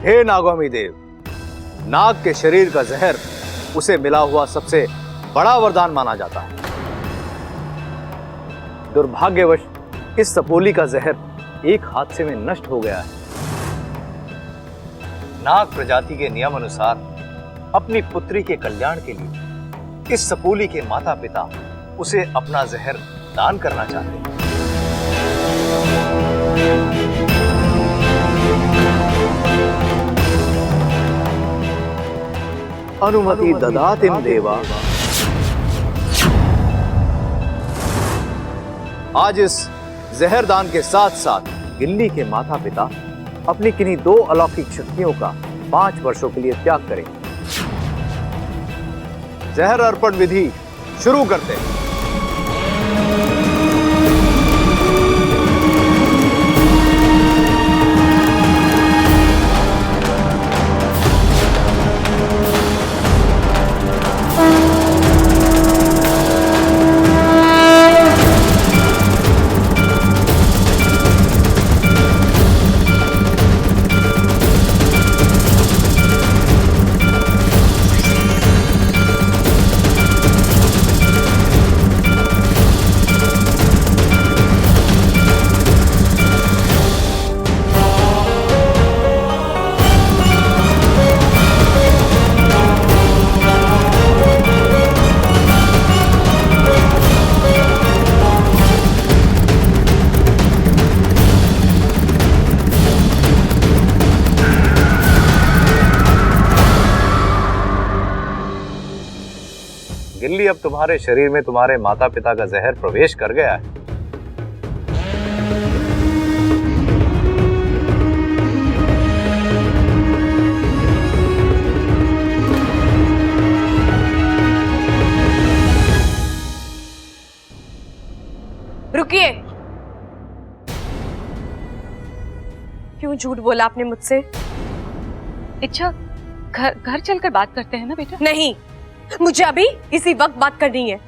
हे नागौमी देव, नाग के शरीर का जहर उसे मिला हुआ सबसे बड़ा वरदान माना जाता है। दुर्भाग्यवश इस सपोली का जहर एक हादसे में नष्ट हो गया है। नाग प्रजाति के नियम अनुसार अपनी पुत्री के कल्याण के लिए इस सपोली के माता पिता उसे अपना जहर दान करना चाहते हैं। अनुमति ददातिम देवा। आज इस जहर दान के साथ साथ गिल्ली के माता पिता अपनी किन्हीं 2 अलौकिक शक्तियों का 5 वर्षों के लिए त्याग करें। जहर अर्पण विधि शुरू करते हैं। गिल्ली, अब तुम्हारे शरीर में तुम्हारे माता पिता का जहर प्रवेश कर गया है। रुकिए, क्यों झूठ बोला आपने मुझसे? इच्छा, घर चलकर बात करते हैं ना बेटा। नहीं, मुझे अभी इसी वक्त बात करनी है।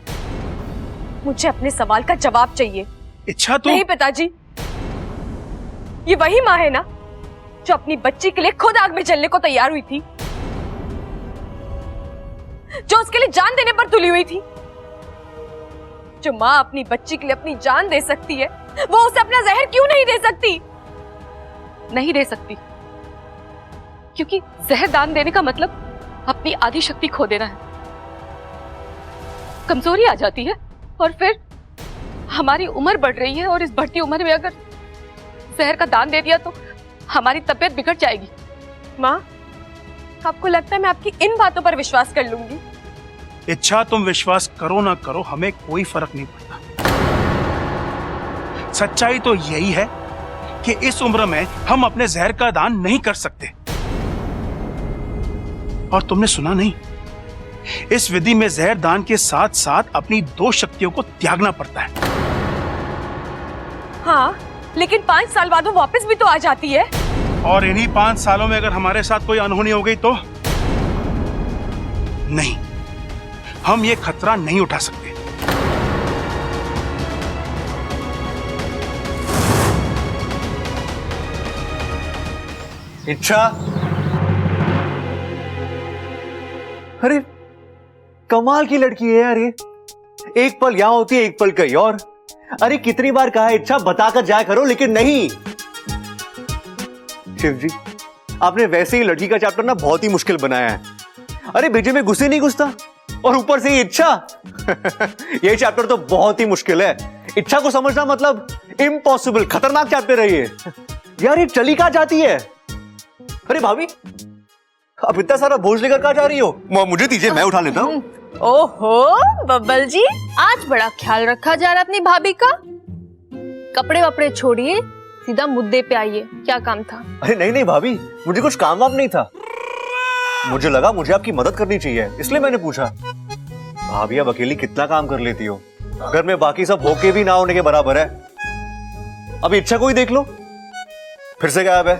मुझे अपने सवाल का जवाब चाहिए। इच्छा तो नहीं पिताजी, ये वही माँ है ना जो अपनी बच्ची के लिए खुद आग में जलने को तैयार हुई थी, जो उसके लिए जान देने पर तुली हुई थी। जो माँ अपनी बच्ची के लिए अपनी जान दे सकती है, वो उसे अपना जहर क्यों नहीं दे सकती? नहीं दे सकती, क्योंकि जहर दान देने का मतलब अपनी आधी शक्ति खो देना है। कमजोरी आ जाती है और फिर हमारी उम्र बढ़ रही है, और इस बढ़ती उम्र में अगर जहर का दान दे दिया तो हमारी तबीयत बिगड़ जाएगी। माँ, आपको लगता है मैं आपकी इन बातों पर विश्वास कर लूंगी? इच्छा, तुम विश्वास करो ना करो, हमें कोई फर्क नहीं पड़ता। सच्चाई तो यही है कि इस उम्र में हम अपने जहर का दान नहीं कर सकते। और तुमने सुना नहीं, इस विधि में जहर दान के साथ साथ अपनी 2 शक्तियों को त्यागना पड़ता है। हाँ, लेकिन 5 साल बाद वो वापस भी तो आ जाती है। और इन्हीं 5 सालों में अगर हमारे साथ कोई अनहोनी हो गई तो? नहीं, हम ये खतरा नहीं उठा सकते। इच्छा, अरे कमाल की लड़की है यार ये। एक पल यहां होती है, एक पल कहीं और। अरे कितनी बार कहा है इच्छा बताकर जाया करो, लेकिन नहीं। शिव जी, आपने वैसे ही लड़की का चैप्टर ना बहुत ही मुश्किल बनाया है। अरे भेजे में घुसे नहीं घुसता, और ऊपर से ये इच्छा। ये चैप्टर तो बहुत ही मुश्किल है। इच्छा को समझना मतलब इम्पॉसिबल, खतरनाक चैप्टर है ये। यार ये चली कहां जाती है? अरे भाभी, अब इतना सारा बोझ लेकर कहां जा रही हो? मुझे दीजिए, मैं उठा लेता हूँ। ओहो बब्बल जी, आज बड़ा ख्याल रखा जा रहा है अपनी भाभी का। कपड़े वपड़े छोड़िए, सीधा मुद्दे पे आइए। क्या काम था? अरे नहीं नहीं भाभी, मुझे कुछ काम वाम नहीं था। मुझे लगा मुझे आपकी मदद करनी चाहिए, इसलिए मैंने पूछा। भाभी अब अकेली कितना काम कर लेती हो? घर में बाकी सब होके भी ना होने के बराबर है। अब इच्छा को ही देख लो, फिर से गायब है।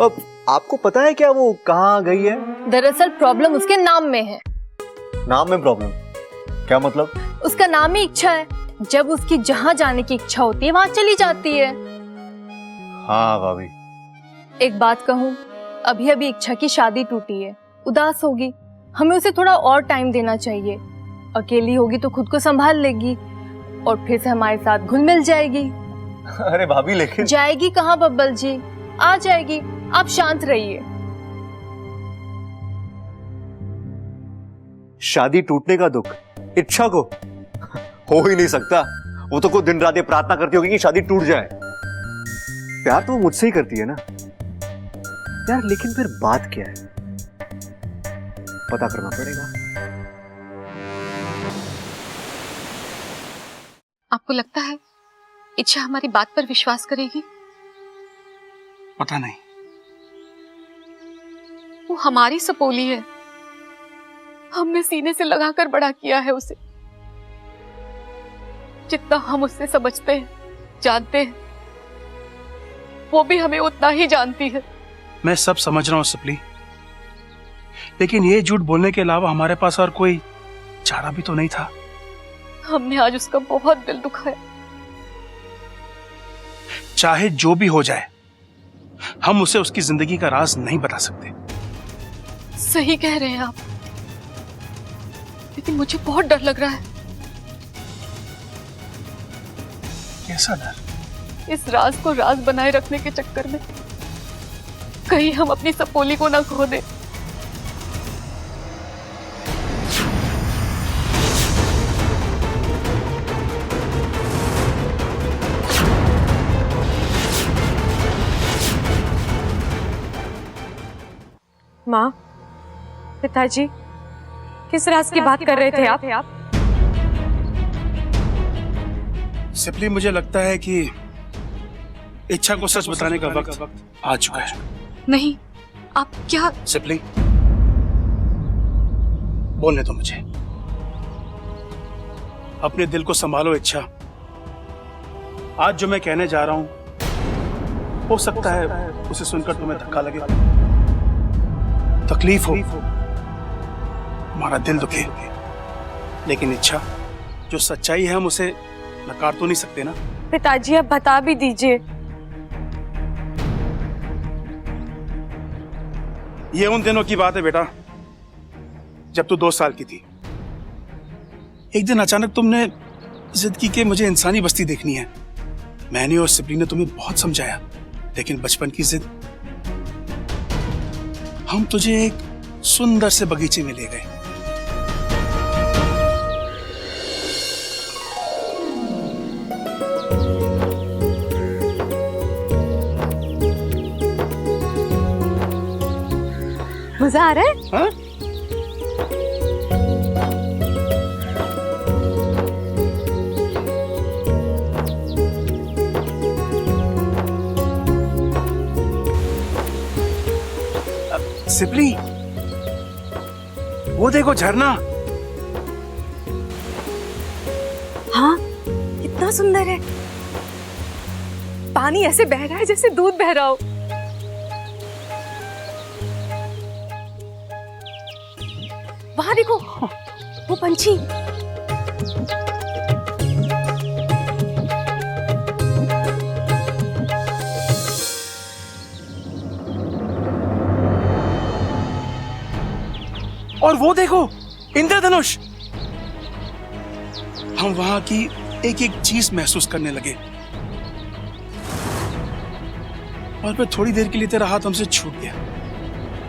अब आपको पता है क्या वो कहाँ गई है? दरअसल प्रॉब्लम उसके नाम में है। नाम में प्रॉब्लम? क्या मतलब? उसका नाम ही इच्छा है, जब उसकी जहां जाने की इच्छा होती है वहां चली जाती है। हाँ भाभी। एक बात कहूँ, अभी अभी इच्छा की शादी टूटी है, उदास होगी, हमें उसे थोड़ा और टाइम देना चाहिए। अकेली होगी तो खुद को संभाल लेगी और फिर से हमारे साथ घुल मिल जाएगी। अरे भाभी लेकिन जाएगी कहाँ बब्बल जी, आ जाएगी, आप शांत रहिए। शादी टूटने का दुख इच्छा को हो ही नहीं सकता। वो तो कोई दिन रात ये प्रार्थना करती होगी कि शादी टूट जाए। प्यार तो वो मुझसे ही करती है ना यार, लेकिन फिर बात क्या है पता करना पड़ेगा। आपको लगता है इच्छा हमारी बात पर विश्वास करेगी? पता नहीं। वो हमारी सपोली है, हमने सीने से लगाकर बड़ा किया है उसे। जितना हम उससे समझते हैं, जानते हैं, वो भी हमें उतना ही जानती है। मैं सब समझ रहा हूं सपली, लेकिन ये झूठ बोलने के अलावा हमारे पास और कोई चारा भी तो नहीं था। हमने आज उसका बहुत दिल दुखाया। चाहे जो भी हो जाए, हम उसे उसकी जिंदगी का राज नहीं बता सकते। सही कह रहे हैं आप, लेकिन मुझे बहुत डर लग रहा है। कैसा डर? इस राज को राज बनाए रखने के चक्कर में कहीं हम अपनी सपोली को ना खो दें। माँ, पिताजी, किस राज की बात कर रहे थे आप? सिपली, मुझे लगता है कि इच्छा को सच बताने का वक्त आ चुका है। नहीं, आप क्या? सिपली, बोलने दो मुझे। अपने दिल को संभालो इच्छा। आज जो मैं कहने जा रहा हूं, हो सकता है उसे सुनकर तुम्हें धक्का लगे, तकलीफ हो, हमारा दिल दुखे, लेकिन इच्छा, जो सच्चाई है हम उसे नकार तो नहीं सकते ना। पिताजी, आप बता भी दीजिए। ये उन दिनों की बात है बेटा, जब तू 2 साल की थी। एक दिन अचानक तुमने जिद की कि मुझे इंसानी बस्ती देखनी है। मैंने और सिपली ने तुम्हें बहुत समझाया, लेकिन बचपन की जिद। हम तुझे एक सुंदर से बगीचे में ले गए। मजा आ रहा है? हाँ? सिपली, वो देखो झरना। हाँ, कितना सुंदर है। पानी ऐसे बह रहा है जैसे दूध बह रहा हो। वहां देखो, वो पंछी। और वो देखो, इंद्रधनुष। हम वहां की एक एक चीज महसूस करने लगे, और फिर थोड़ी देर के लिए तेरा हाथ हमसे छूट गया।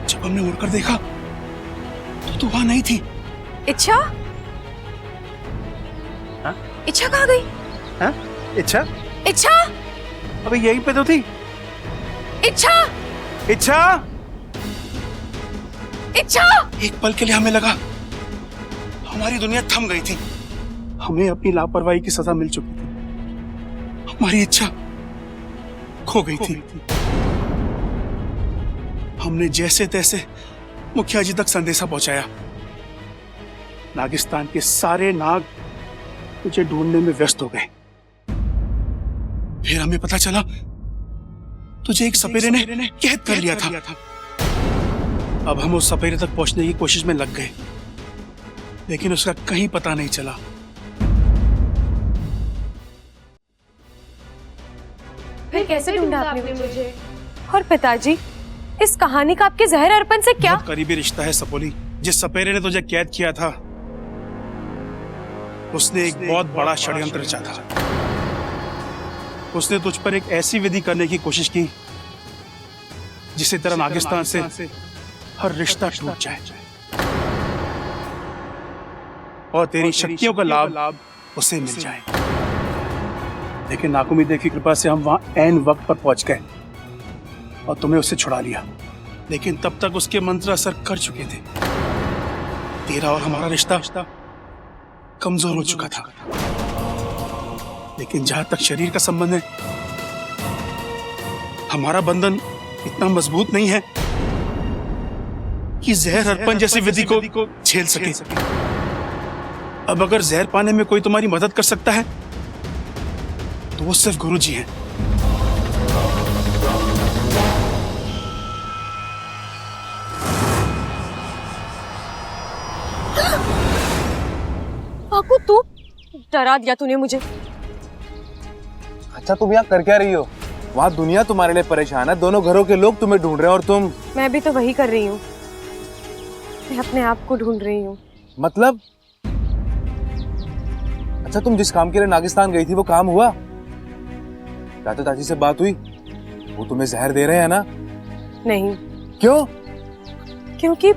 जब हमने मुड़कर देखा तो तू वहां नहीं थी। इच्छा? हाँ? इच्छा कहाँ गई? हाँ? इच्छा? इच्छा? अबे यहीं पे तो थी। इच्छा? इच्छा? इच्छा? एक पल के लिए हमें लगा हमारी दुनिया थम गई थी। हमें अपनी लापरवाही की सजा मिल चुकी थी। हमारी इच्छा खो गई थी। हमने जैसे तैसे मुखिया जी तक संदेशा पहुंचाया। नागिस्तान के सारे नाग तुझे ढूंढने में व्यस्त हो गए। फिर हमें पता चला तुझे एक सपेरे ने कैद कर लिया था। अब हम उस सपेरे तक पहुंचने की कोशिश में लग गए, लेकिन उसका कहीं पता नहीं चला। फिर कैसे ढूंढा आपने मुझे? और पिताजी, इस कहानी का आपके जहर अर्पण से क्या? बहुत करीबी रिश्ता है सपोली। जिस सपेरे ने तुझे कैद किया था उसने एक बहुत बड़ा षड्यंत्र रचा था। उसने तुझ पर एक ऐसी विधि करने की कोशिश की जिससे तेरा नागिस्तान से हर रिश्ता टूट जाए और तेरी शक्तियों का लाभ उसे मिल जाए। लेकिन नाकुमिदेव की कृपा से हम वहां ऐन वक्त पर पहुंच गए और तुम्हें उससे छुड़ा लिया। लेकिन तब तक उसके मंत्र असर कर चुके थे। तेरा और हमारा रिश्ता कमजोर हो चुका था। लेकिन जहां तक शरीर का संबंध है, हमारा बंधन इतना मजबूत नहीं है कि जहर अर्पण जैसी विधि को झेल सके। अब अगर जहर पाने में कोई तुम्हारी मदद कर सकता है तो वो सिर्फ गुरुजी हैं। वाकू, तू डरा दिया तूने मुझे। अच्छा, तुम यहाँ कर क्या रही हो? वहाँ दुनिया तुम्हारे लिए परेशान है, दोनों घरों के लोग तुम्हें ढूंढ रहे हैं और तुम। मैं भी तो वही कर रही हूँ, मैं अपने आप को ढूंढ रही हूँ। मतलब? अच्छा, तुम जिस काम के लिए नागिस्तान गई थी वो काम हुआ? चाचा चाची से बात हुई? वो तुम्हें जहर दे रहे हैं ना? नहीं। क्यों? क्योंकि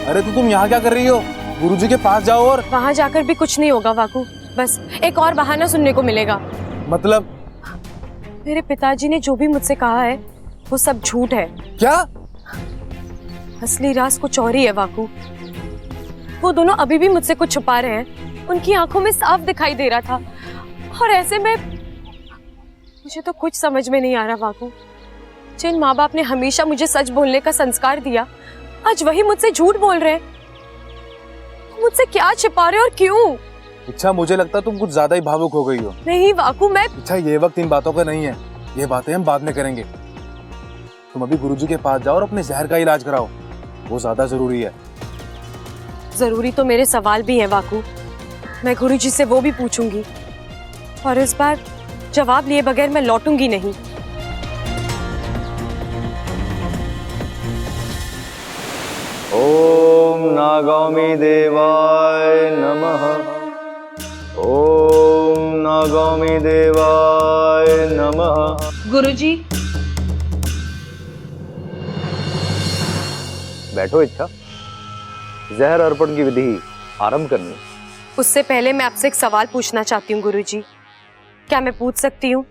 अरे तो तुम यहाँ क्या कर रही हो? गुरुजी के पास जाओ। और वहां जाकर भी कुछ नहीं होगा वाकू, बस एक और बहाना सुनने को मिलेगा। मतलब? मेरे पिताजी ने जो भी मुझसे कहा है वो सब झूठ है। क्या? असली राज कुछ और ही है वाकू। वो दोनों अभी भी मुझसे कुछ छुपा रहे हैं। उनकी आंखों में साफ दिखाई दे रहा था और ऐसे में मुझे तो कुछ समझ में नहीं आ रहा वाकू। जिन माँ बाप ने हमेशा मुझे सच बोलने का संस्कार दिया, आज वही मुझसे झूठ बोल रहे हैं। मुझसे क्या छिपा रहे और क्यों? अच्छा, मुझे लगता है तुम कुछ ज्यादा ही भावुक हो गई हो। नहीं वाकू, मैं अच्छा, ये वक्त इन बातों का नहीं है, ये बातें हम बाद में करेंगे। तुम अभी गुरुजी के पास जाओ और अपने जहर का इलाज कराओ, वो ज्यादा जरूरी है। जरूरी तो मेरे सवाल भी हैं वाकू। मैं गुरुजी से वो भी पूछूंगी और इस बार जवाब लिए बगैर मैं लौटूंगी नहीं। ओम नागामी देवाय नमः। ओम नागामी देवाय नमः। गुरुजी, बैठो इच्छा, जहर अर्पण की विधि आरंभ करनी। उससे पहले मैं आपसे एक सवाल पूछना चाहती हूँ गुरुजी। क्या मैं पूछ सकती हूँ?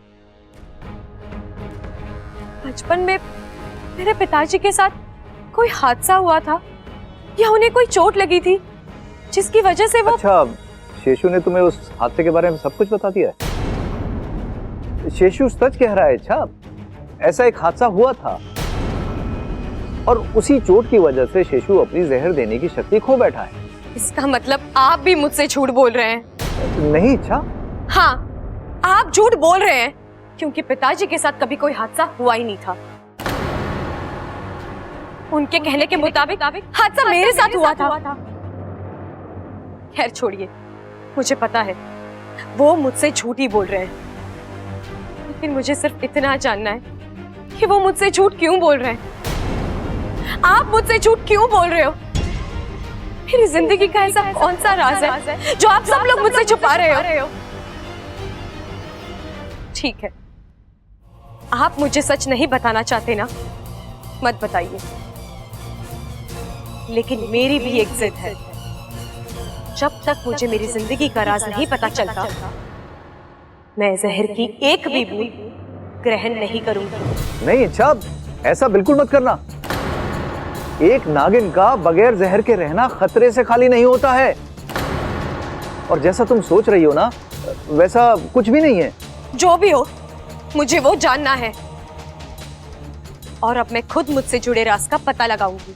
बचपन में मेरे पिताजी के साथ कोई हादसा हुआ था या उन्हें कोई चोट लगी थी जिसकी वजह से वो। अच्छा, शेषु ने तुम्हें उस हादसे के बारे में सब कुछ बता दिया है? शेषु सच कह रहा है अच्छा, ऐसा एक हादसा हुआ था और उसी चोट की वजह से शेषु अपनी जहर देने की शक्ति खो बैठा है। इसका मतलब आप भी मुझसे झूठ बोल रहे हैं? नहीं इच्छा। हाँ, आप झूठ बोल रहे हैं क्योंकि पिताजी के साथ कभी कोई हादसा हुआ ही नहीं था। उनके कहने के मुताबिक हादसा मेरे साथ हुआ था। खैर छोड़िए, मुझे पता है वो मुझसे झूठ ही बोल रहे हैं, लेकिन मुझे सिर्फ इतना जानना है कि वो मुझसे झूठ क्यों बोल रहे हैं। आप मुझसे झूठ क्यों बोल रहे हो? मेरी जिंदगी का ऐसा कौन सा राज है जो आप सब लोग मुझसे छुपा रहे हो? ठीक है, आप मुझे सच नहीं बताना चाहते ना, मत बताइए। लेकिन मेरी भी एक जिद है, जब तक मुझे मेरी जिंदगी का राज नहीं पता चलता, मैं जहर की एक भी बूंद ग्रहण नहीं करूंगी। नहीं इच्छा, ऐसा बिल्कुल मत करना। एक नागिन का बगैर जहर के रहना खतरे से खाली नहीं होता है। और जैसा तुम सोच रही हो ना, वैसा कुछ भी नहीं है। जो भी हो, मुझे वो जानना है और अब मैं खुद मुझसे जुड़े राज का पता लगाऊंगी।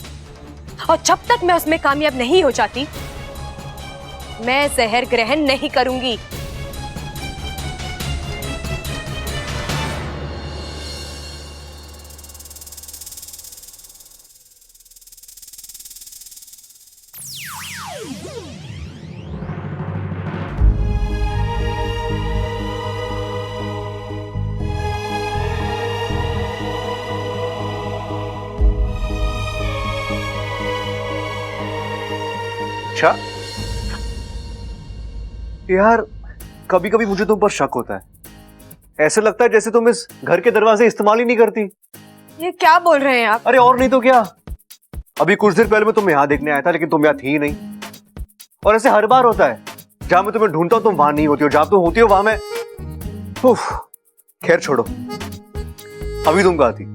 और जब तक मैं उसमें कामयाब नहीं हो जाती, मैं जहर ग्रहण नहीं करूंगी। अच्छा यार, कभी कभी मुझे तुम पर शक होता है। ऐसे लगता है जैसे तुम इस घर के दरवाजे इस्तेमाल ही नहीं करती। ये क्या बोल रहे हैं आप? अरे और नहीं तो क्या, अभी कुछ देर पहले मैं तुम्हें यहां देखने आया था, लेकिन तुम यहाँ थी ही नहीं। और ऐसे हर बार होता है, जहां मैं तुम्हें ढूंढता हूं तुम वहां नहीं होती हो, जहां तुम होती हो वहां मैं। उफ, खैर छोड़ो, अभी तुम कहाँ थी?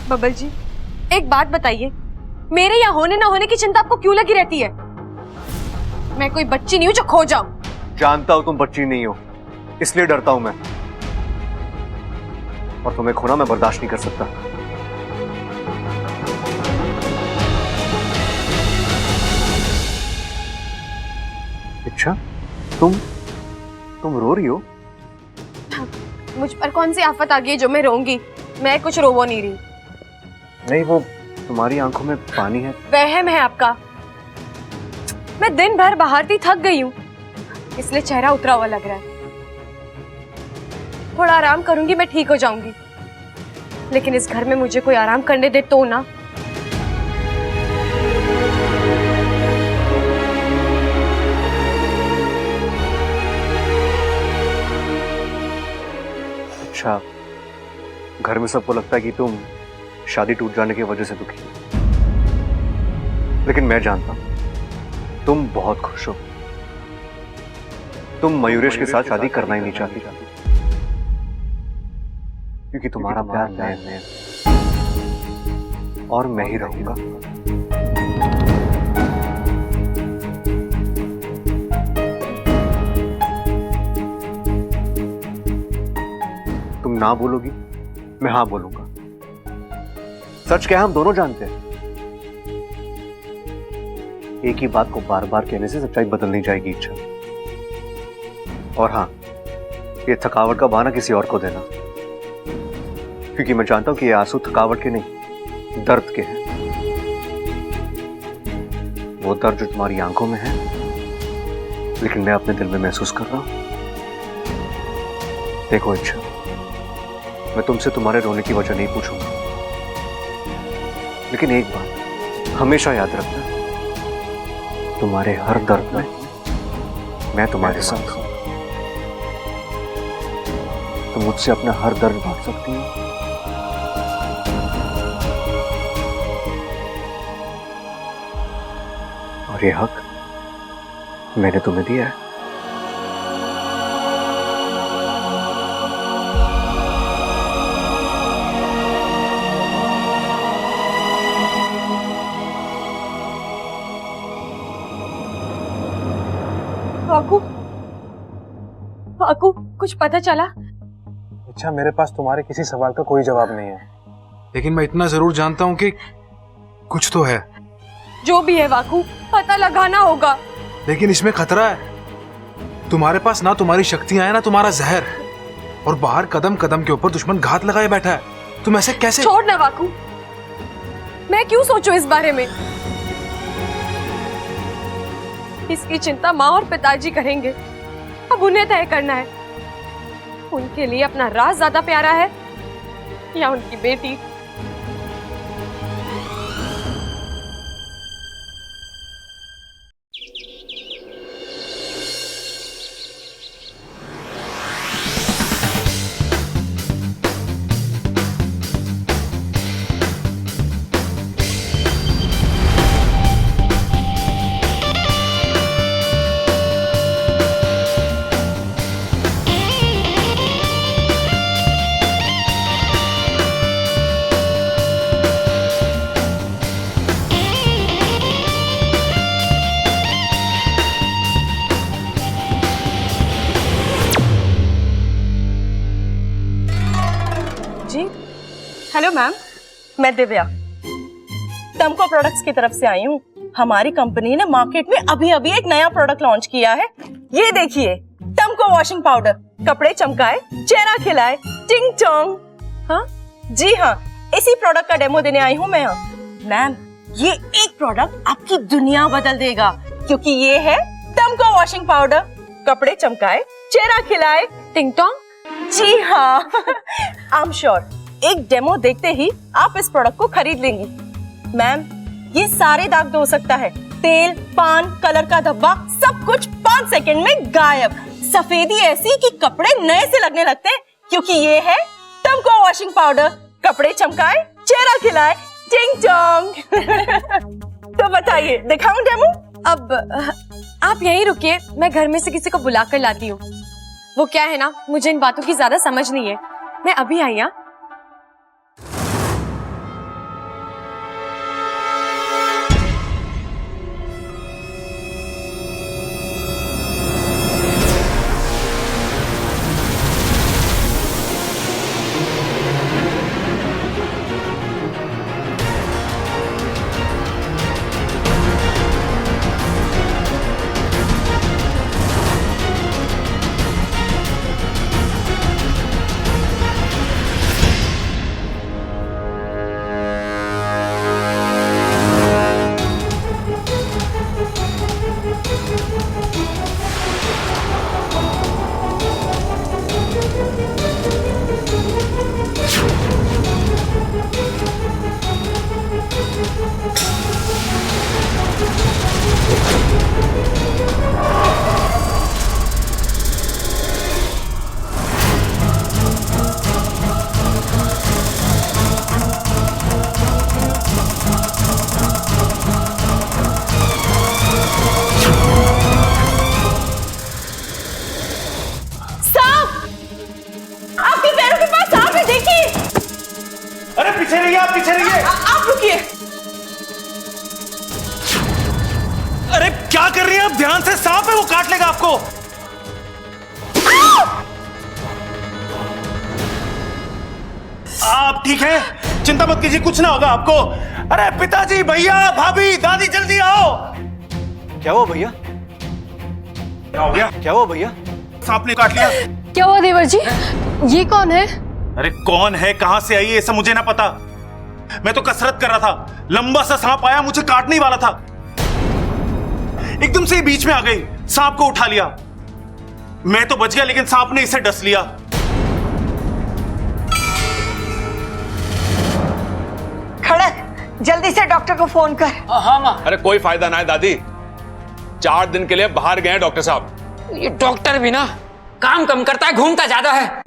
बबल जी, एक बात बताइए, मेरे यहाँ होने ना होने की चिंता आपको क्यों लगी रहती है? मैं कोई बच्ची नहीं हूं जो खो जाऊं। जानता हूं तुम बच्ची नहीं हो, इसलिए डरता हूं मैं, और तुम्हें खोना मैं बर्दाश्त नहीं कर सकता। अच्छा, तुम रो रही हो? मुझ पर कौन सी आफत आ गई जो मैं रोऊंगी? मैं कुछ रो नहीं रही। नहीं, वो तुम्हारी आंखों में पानी है। वहम है आपका। मैं दिन भर बाहर थी, थक गई हूँ, इसलिए चेहरा उतरा हुआ लग रहा है। थोड़ा आराम करूंगी, मैं ठीक हो जाऊंगी। लेकिन इस घर में मुझे कोई आराम करने दे तो ना। अच्छा, घर में सबको लगता है कि तुम शादी टूट जाने की वजह से दुखी हो, लेकिन मैं जानता हूं तुम बहुत खुश हो। तुम मयूरेश के साथ शादी करना ही नहीं चाहती, क्योंकि तुम्हारा प्यार मैं और मैं ही रहूंगा। तुम ना बोलोगी, मैं हाँ बोलूंगा। सच क्या है, हम दोनों जानते हैं, एक ही बात को बार बार कहने से सच्चाई बदल नहीं जाएगी। इच्छा, और हाँ, ये थकावट का बहाना किसी और को देना, क्योंकि मैं जानता हूं कि ये आंसू थकावट के नहीं, दर्द के हैं। वो दर्द जो तुम्हारी आंखों में है, लेकिन मैं अपने दिल में महसूस कर रहा हूं। देखो इच्छा, मैं तुमसे तुम्हारे रोने की वजह नहीं पूछूंगा, लेकिन एक बात हमेशा याद रखना, तुम्हारे हर दर्द में मैं तुम्हारे साथ हूं। तुम मुझसे अपना हर दर्द बांट सकती हो, और ये हक मैंने तुम्हें दिया है। वाकू, वाकू, कुछ पता चला? अच्छा, मेरे पास तुम्हारे किसी सवाल का कोई जवाब नहीं है, लेकिन मैं इतना जरूर जानता हूं कि कुछ तो है। जो भी है वाकू, पता लगाना होगा। लेकिन इसमें खतरा है। तुम्हारे पास ना तुम्हारी शक्तियां हैं, ना तुम्हारा जहर, और बाहर कदम कदम के ऊपर दुश्मन घात लगाए बैठा है। तुम ऐसे कैसे? छोड़ ना वाकू, मैं क्यों सोचूं इस बारे में? इसकी चिंता माँ और पिताजी करेंगे, अब उन्हें तय करना है। उनके लिए अपना राज ज्यादा प्यारा है या उनकी बेटी? हेलो मैम, मैं दिव्या टम्को प्रोडक्ट्स की तरफ से आई हूँ। हमारी कंपनी ने मार्केट में अभी अभी एक नया प्रोडक्ट लॉन्च किया है। ये देखिए, टम्को वॉशिंग पाउडर, कपड़े चमकाए, चेहरा खिलाए, टिंग टोंग। हाँ जी हाँ, इसी प्रोडक्ट का डेमो देने आई हूँ मैं यहाँ। मैम, ये एक प्रोडक्ट आपकी दुनिया बदल देगा। क्योंकि ये है टमको वॉशिंग पाउडर। कपड़े चमकाए, चेहरा खिलाए। टिंग टोंग। जी हाँ। आई एम श्योर एक डेमो देखते ही आप इस प्रोडक्ट को खरीद लेंगी। मैम, ये सारे दाग धो सकता है। तेल, पान, कलर का धब्बा, सब कुछ 5 सेकंड में गायब। सफेदी ऐसी कि कपड़े नए से लगने लगते हैं, क्योंकि ये है टमको वॉशिंग पाउडर। कपड़े चमकाए, चेहरा खिलाए, टिंग टोंग। तो बताइए, दिखाऊं डेमो? अब आप यहीं रुकिए, मैं घर में से किसी को बुला कर लाती हूँ। वो क्या है ना, मुझे इन बातों की ज्यादा समझ नहीं है। मैं अभी आई। हाँ, पीछे रहिए, आप पीछे रहिए। आप रुकिए। अरे क्या कर रही हैं आप? ध्यान से, सांप है, वो काट लेगा आपको। आप ठीक हैं? चिंता मत कीजिए, कुछ ना होगा आपको। अरे पिताजी, भैया, भाभी, दादी, जल्दी आओ। क्या हुआ भैया? क्या हो गया? क्या हुआ भैया? सांप ने काट लिया। क्या हुआ देवर जी? ये कौन है? अरे कौन है, कहां से आई है, ये सब मुझे ना पता। मैं तो कसरत कर रहा था, लंबा सा सांप आया, मुझे काटने ही वाला था। एकदम से बीच में आ गई, सांप को उठा लिया। मैं तो बच गया, लेकिन सांप ने इसे डस लिया। खड़क, जल्दी से डॉक्टर को फोन कर। हाँ माँ। अरे कोई फायदा ना है दादी, 4 दिन के लिए बाहर गए हैं डॉक्टर साहब। ये डॉक्टर भी ना काम कम करता है, घूमता ज्यादा है।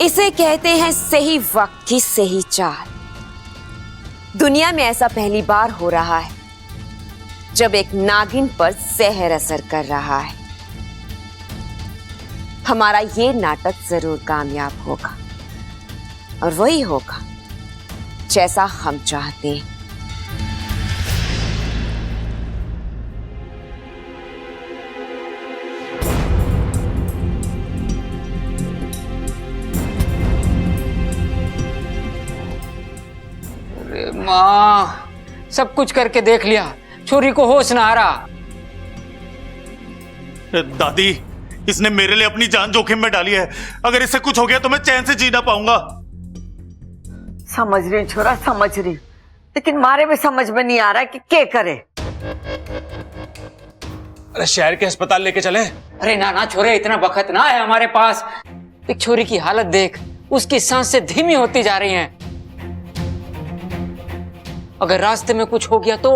इसे कहते हैं सही वक्त की सही चाल। दुनिया में ऐसा पहली बार हो रहा है जब एक नागिन पर जहर असर कर रहा है। हमारा ये नाटक जरूर कामयाब होगा, और वही होगा जैसा हम चाहते हैं। अरे माँ, सब कुछ करके देख लिया, छोरी को होश ना आ रहा। दादी, इसने मेरे लिए अपनी जान जोखिम में डाली है। अगर इससे कुछ हो गया तो मैं चैन से जी ना पाऊंगा। समझ रही हूँ छोरा, समझ रही हूँ, लेकिन मारे में समझ में नहीं आ रहा है कि क्या करे। अरे शहर के अस्पताल लेके चले। अरे ना ना छोरे, इतना वक्त ना है हमारे पास। एक छोरी की हालत देख, उसकी सांसें धीमी होती जा रही हैं। अगर रास्ते में कुछ हो गया तो?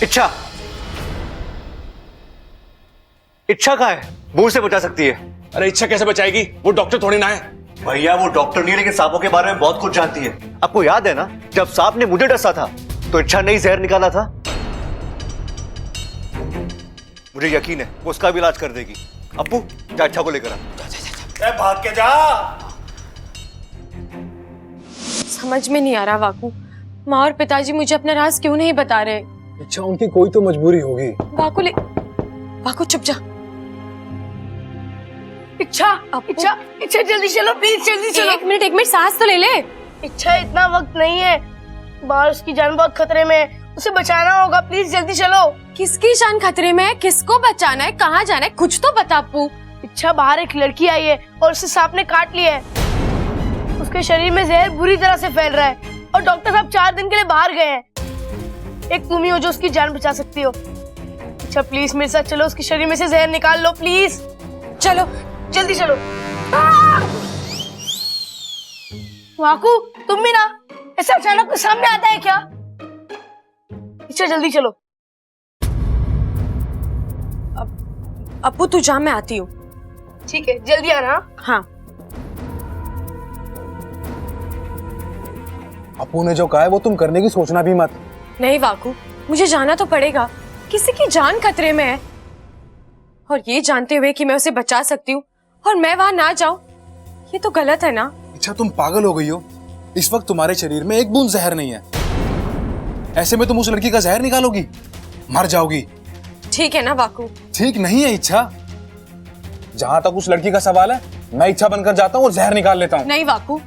इच्छा, इच्छा कहाँ है? बूढ़ से बचा सकती है। अरे इच्छा कैसे बचाएगी, वो डॉक्टर थोड़ी ना है। भैया वो डॉक्टर नहीं, लेकिन सांपों के बारे में बहुत कुछ जानती है। आपको याद है ना, जब सांप ने मुझे डसा था तो इच्छा ने ही जहर निकाला था। मुझे यकीन है वो उसका भी इलाज कर देगी। अप्पू, जा इच्छा को लेकर आ। भाग के जा। समझ में नहीं आ रहा वाकू, माँ और पिताजी मुझे अपना राज क्यों नहीं बता रहे। अच्छा, उनकी कोई तो मजबूरी होगी। वाकू चुप जा। इच्छा, इच्छा, इच्छा जल्दी चलो प्लीज, जल्दी चलो। एक मिनट सांस तो ले ले। इच्छा, इतना वक्त नहीं है। बाहर उसकी जान बहुत खतरे में है, उसे बचाना होगा, प्लीज जल्दी चलो। किसकी जान खतरे में है? किसको बचाना है? कहाँ जाना है? कुछ तो बता अप्पू। इच्छा, बाहर एक लड़की आई है और उसे सांप ने काट लिया है। उसके शरीर में जहर बुरी तरह से फैल रहा है और डॉक्टर साहब 4 दिन के लिए बाहर गए हैं। एक तुम ही हो जो उसकी जान बचा सकती हो। अच्छा प्लीज मेरे साथ चलो, उसके शरीर में से जहर निकाल लो प्लीज। चलो जल्दी चलो। वाकू तुम भी ना, ऐसा अचानक कोई सामने आता है क्या? अच्छा जल्दी चलो। अप्पू तू जा, मैं आती हूँ। ठीक है, जल्दी आना। हाँ। अप्पू ने जो कहा है वो तुम करने की सोचना भी मत। नहीं वाकू, मुझे जाना तो पड़ेगा। किसी की जान खतरे में है और ये जानते हुए कि मैं उसे बचा सकती हूँ और मैं वहां ना जाऊं, ये तो गलत है ना। अच्छा तुम पागल हो गई हो? इस वक्त तुम्हारे शरीर में एक बूंद जहर नहीं है, ऐसे में तुम उस लड़की का जहर निकालोगी, मर जाओगी। ठीक है ना वाकू? ठीक नहीं है इच्छा। जहां तक उस लड़की का सवाल है, मैं इच्छा बनकर जाता हूँ और जहर निकाल लेता हूँ। नहीं वाकू,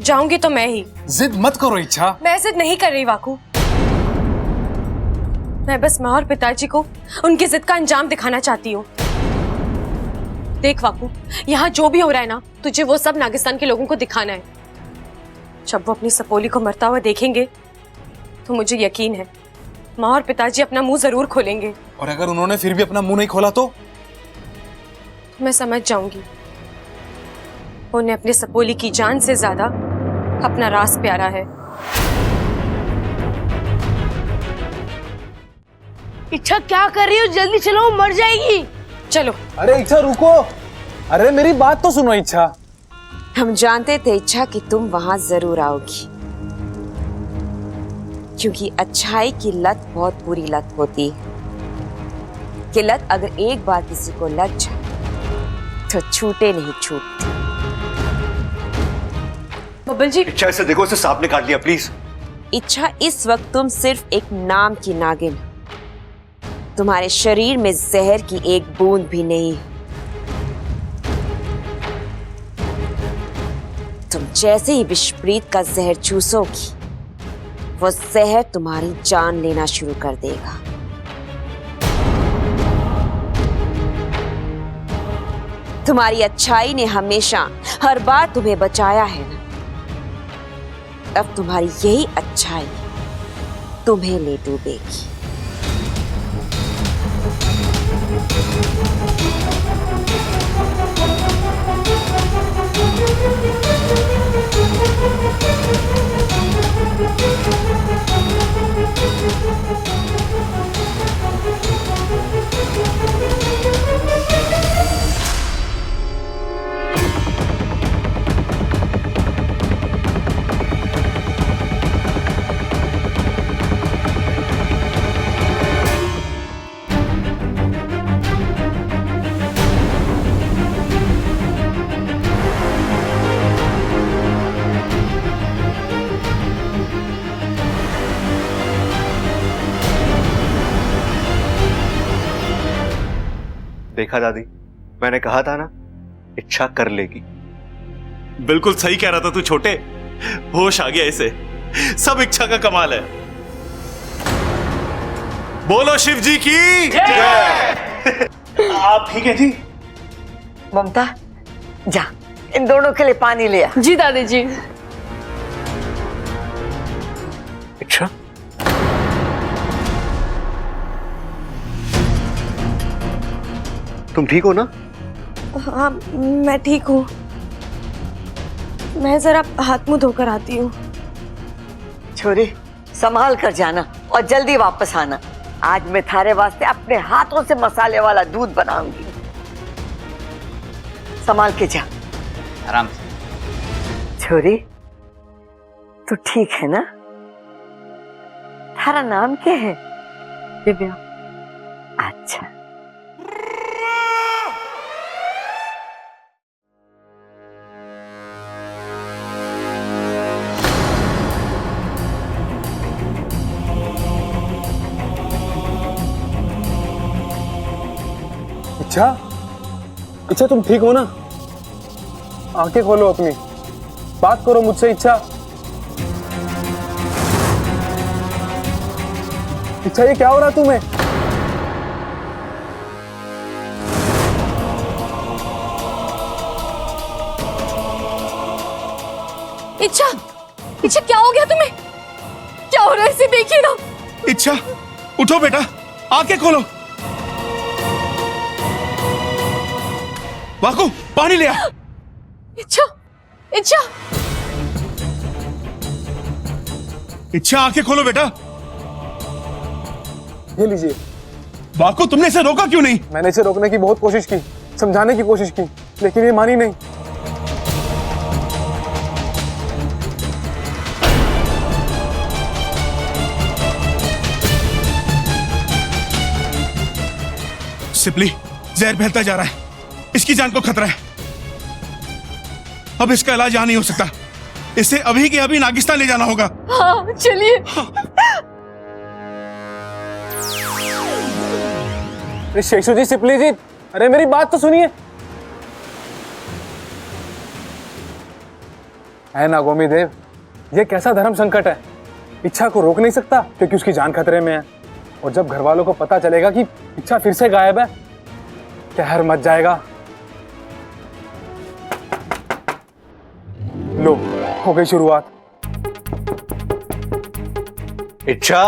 जाऊंगी तो मैं ही। जिद मत करो इच्छा। मैं जिद नहीं कर रही वाकू, मैं बस माँ और पिताजी को उनकी जिद का अंजाम दिखाना चाहती हूँ। देख वाकू, यहाँ जो भी हो रहा है ना, तुझे वो सब नागिस्तान के लोगों को दिखाना है। जब वो अपनी सपोली को मरता हुआ देखेंगे तो मुझे यकीन है माँ और पिताजी अपना मुंह जरूर खोलेंगे। और अगर उन्होंने फिर भी अपना मुंह नहीं खोला तो मैं समझ जाऊंगी उन्हें अपने सपोली की जान से ज्यादा अपना राज प्यारा है। इच्छा क्या कर रही हो? जल्दी चलो, वो मर जाएगी। चलो। अरे इच्छा रुको, अरे मेरी बात तो सुनो इच्छा। हम जानते थे इच्छा कि तुम वहां जरूर आओगी, क्योंकि अच्छाई की लत बहुत बुरी लत होती है कि लत अगर एक बार किसी को लग जाए तो छूटे नहीं छूटती। बब्बल जी, इच्छा इसे देखो, इसे सांप ने काट लिया प्लीज। इच्छा, इस वक्त तुम सिर्फ एक नाम की नागिन, तुम्हारे शरीर में जहर की एक बूंद भी नहीं। तुम जैसे ही विषप्रीत का जहर चूसोगी, वो जहर तुम्हारी जान लेना शुरू कर देगा। तुम्हारी अच्छाई ने हमेशा हर बार तुम्हें बचाया है ना, अब तुम्हारी यही अच्छाई तुम्हें ले डूबेगी। देखा दादी, मैंने कहा था ना, इच्छा कर लेगी। बिल्कुल सही कह रहा था तू छोटे, होश आ गया इसे। सब इच्छा का कमाल है। बोलो शिव जी की जय। आप ठीक है जी? ममता जा, इन दोनों के लिए पानी ले आ। जी दादी जी। इच्छा, तुम ठीक हो ना? हाँ मैं ठीक हूँ, मैं जरा हाथ मुंह धोकर आती हूँ। छोरी संभाल कर जाना और जल्दी वापस आना। आज मैं थारे वास्ते अपने हाथों से मसाले वाला दूध बनाऊंगी। संभाल के जा। आराम से। छोरी तू ठीक है ना? थारा नाम क्या है? दिव्या। अच्छा, इच्छा, इच्छा तुम ठीक हो ना? आंखें खोलो अपनी, बात करो मुझसे इच्छा। इच्छा ये क्या हो रहा है तुम्हें? इच्छा, इच्छा क्या हो गया तुम्हें? क्या हो रहा है? इसे देखिए ना। इच्छा उठो बेटा, आंखें खोलो। वाकू पानी ले आ। इच्छा, इच्छा, इच्छा आंखें खोलो बेटा। ये लीजिए। वाकू तुमने इसे रोका क्यों नहीं? मैंने इसे रोकने की बहुत कोशिश की, समझाने की कोशिश की, लेकिन ये मानी नहीं। सिपली, जहर फैलता जा रहा है, इसकी जान को खतरा है। अब इसका इलाज यहां नहीं हो सकता, इसे अभी के अभी नागिस्तान ले जाना होगा। हाँ चलिए। शेषु जी, सिपली जी, अरे मेरी बात तो सुनिए। है नागोमी देव, ये कैसा धर्म संकट है? इच्छा को रोक नहीं सकता क्योंकि उसकी जान खतरे में है, और जब घर वालों को पता चलेगा कि इच्छा फिर से गायब है, कहर मच जाएगा। लो, हो गई शुरुआत। इच्छा,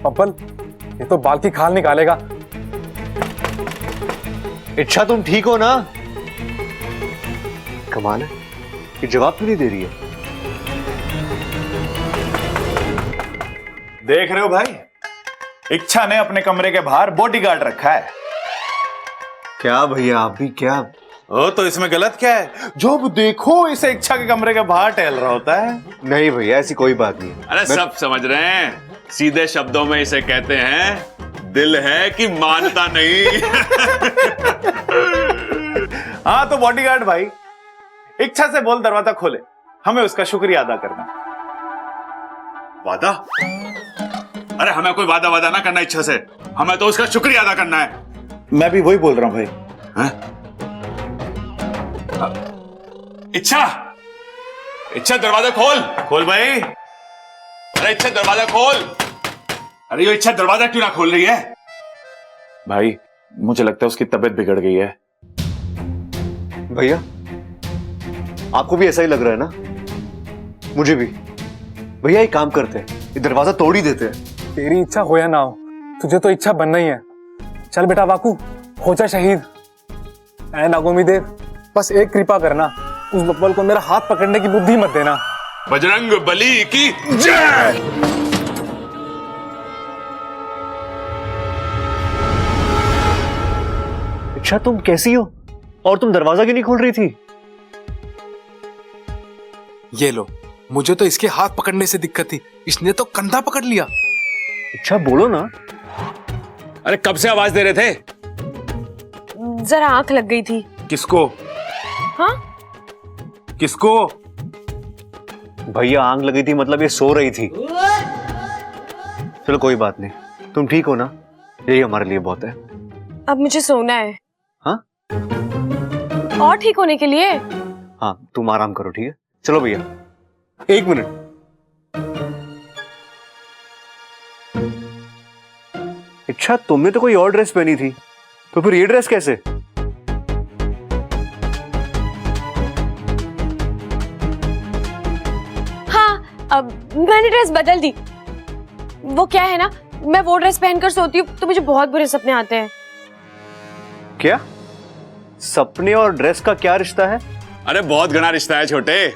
पप्पल, ये तो बाल की खाल निकालेगा। इच्छा तुम ठीक हो ना? कमाल है, ये जवाब क्यों नहीं दे रही है? देख रहे हो भाई, इच्छा ने अपने कमरे के बाहर बॉडीगार्ड रखा है। क्या भैया, आप भी क्या? ओ, तो इसमें गलत क्या है? जब देखो इसे इच्छा के कमरे के बाहर टहल रहा होता है। नहीं भैया, ऐसी कोई बात नहीं है। अरे सब समझ रहे हैं, सीधे शब्दों में इसे कहते हैं दिल है कि मानता नहीं। हाँ तो बॉडीगार्ड भाई, इच्छा से बोल दरवाजा खोले, हमें उसका शुक्रिया अदा करना। वादा? अरे हमें कोई वादा ना करना इच्छा से, हमें तो उसका शुक्रिया अदा करना है। मैं भी वही बोल रहा हूं भाई। इच्छा, इच्छा दरवाजा खोल। खोल भाई। अरे इच्छा दरवाजा खोल। अरे ये इच्छा दरवाजा क्यों ना खोल रही है? भाई मुझे लगता है उसकी तबीयत बिगड़ गई है। भैया, आपको भी ऐसा ही लग रहा है ना? मुझे भी। भैया एक काम करते हैं, ये दरवाजा तोड़ ही देते हैं। तेरी इच्छा हो या ना हो, तुझे तो इच्छा बनना ही है। चल बेटा वाकू, हो जा शहीद। ऐ नागोमी देव, बस एक कृपा करना, उस बब्बल को मेरा हाथ पकड़ने की बुद्धि मत देना। बजरंग बली की जय। इच्छा तुम कैसी हो? और तुम दरवाजा क्यों नहीं खोल रही थी? ये लो, मुझे तो इसके हाथ पकड़ने से दिक्कत थी, इसने तो कंधा पकड़ लिया। इच्छा बोलो ना। अरे कब से आवाज दे रहे थे? जरा आंख लग गई थी। किसको? हाँ? किसको? भैया आंख लगी थी मतलब ये सो रही थी। चलो कोई बात नहीं, तुम ठीक हो ना? यही हमारे लिए बहुत है। अब मुझे सोना है। हाँ? और ठीक होने के लिए? हाँ, तुम आराम करो, ठीक है? चलो भैया, एक मिनट। इच्छा, तुमने तो कोई और ड्रेस पहनी थी, तो फिर ये ड्रेस कैसे? हाँ, अब मैंने ड्रेस बदल दी। वो क्या है ना, मैं वो ड्रेस पहनकर सोती हूँ तो मुझे बहुत बुरे सपने आते हैं। क्या? सपने और ड्रेस का क्या रिश्ता है? अरे बहुत घना रिश्ता है छोटे।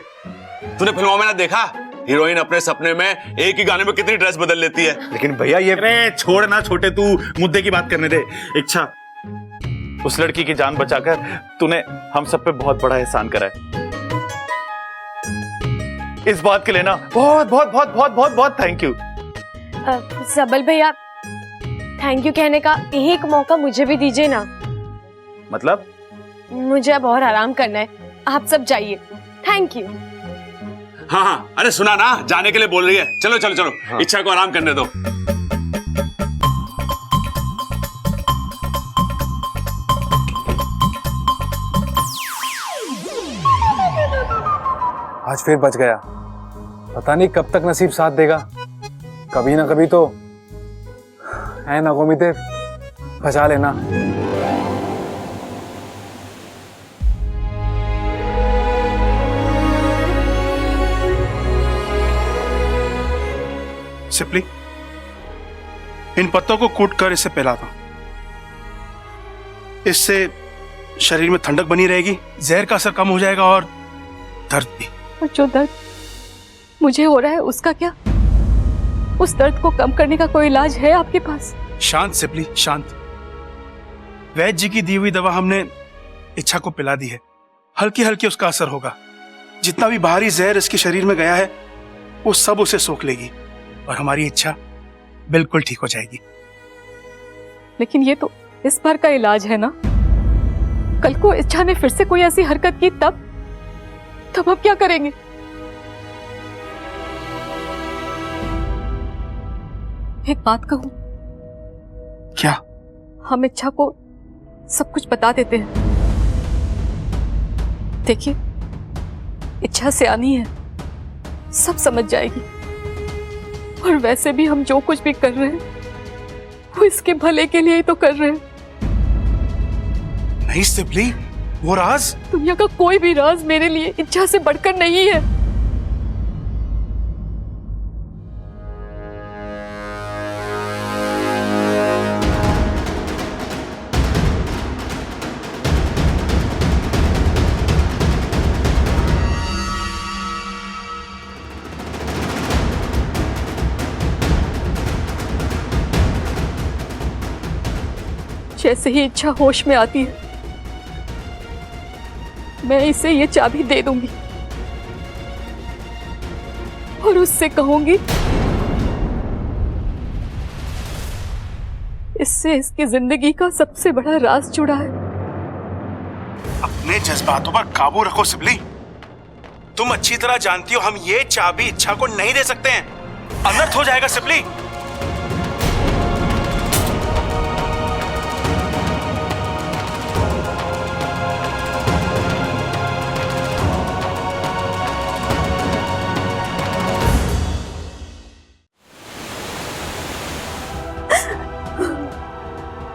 तूने फिल्मों में ना देखा, हीरोइन अपने सपने में एक ही गाने में कितनी ड्रेस बदल लेती है। लेकिन भैया ये... अरे छोड़ ना छोटे, तू मुद्दे की बात करने दे। इच्छा, उस लड़की की जान बचाकर तूने हम सब पे बहुत बड़ा एहसान करा है। इस बात के लिए ना बहुत बहुत बहुत बहुत बहुत बहुत थैंक यू। सबल भैया, थैंक यू कहने का एक मौका मुझे भी दीजिए ना। मतलब? मुझे अब और आराम करना है, आप सब जाइए। Thank you. हाँ हाँ, अरे सुना ना, जाने के लिए बोल रही है। चलो चलो चलो, हाँ। इच्छा को आराम करने दो। आज फिर बच गया, पता नहीं कब तक नसीब साथ देगा। कभी ना कभी तो है ना गोमीदेव, बचा लेना। सिप्ली, इन पत्तों को कूट कर इसे पिलाता हूं। इससे शरीर में ठंडक बनी रहेगी, जहर का असर कम हो जाएगा और दर्द भी। और जो दर्द मुझे हो रहा है उसका क्या? उस दर्द को कम करने का कोई इलाज है आपके पास? शांत सिप्ली, शांत। वैद्य जी की दी हुई दवा हमने इच्छा को पिला दी है, हल्की हल्की उसका असर होगा। जितना भी बाहरी जहर इसके शरीर में गया है वो सब उसे सोख लेगी और हमारी इच्छा बिल्कुल ठीक हो जाएगी। लेकिन ये तो इस बार का इलाज है ना। कल को इच्छा ने फिर से कोई ऐसी हरकत की तब हम क्या करेंगे? एक बात कहूं? क्या? हम इच्छा को सब कुछ बता देते हैं। देखिए, इच्छा सियानी है, सब समझ जाएगी। और वैसे भी हम जो कुछ भी कर रहे हैं वो इसके भले के लिए ही तो कर रहे हैं। नहीं सिप्ली, वो राज दुनिया का कोई भी राज मेरे लिए इच्छा से बढ़कर नहीं है। जैसे ही इच्छा होश में आती है मैं इसे ये चाबी दे दूंगी और उससे कहूंगी इससे इसकी जिंदगी का सबसे बड़ा राज जुड़ा है। अपने जज्बातों पर काबू रखो सिप्ली। तुम अच्छी तरह जानती हो हम ये चाबी इच्छा को नहीं दे सकते हैं, अनर्थ हो जाएगा सिप्ली।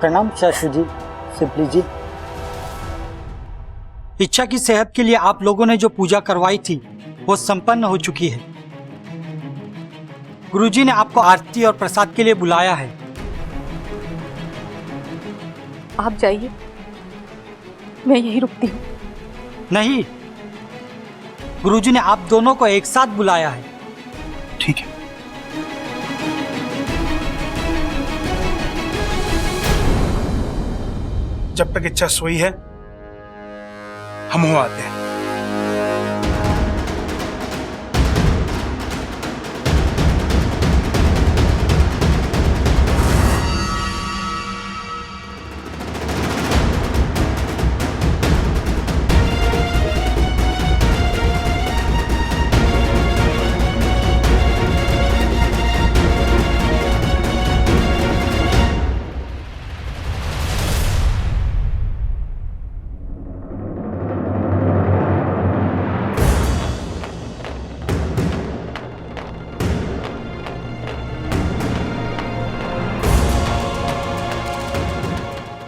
प्रणाम चाचू जी, सिप्ली जी। इच्छा की सेहत के लिए आप लोगों ने जो पूजा करवाई थी वो संपन्न हो चुकी है। गुरुजी ने आपको आरती और प्रसाद के लिए बुलाया है। आप जाइए, मैं यहीं रुकती हूँ। नहीं, गुरुजी ने आप दोनों को एक साथ बुलाया है। ठीक है। जब तक इच्छा सोई है हम हो आते हैं।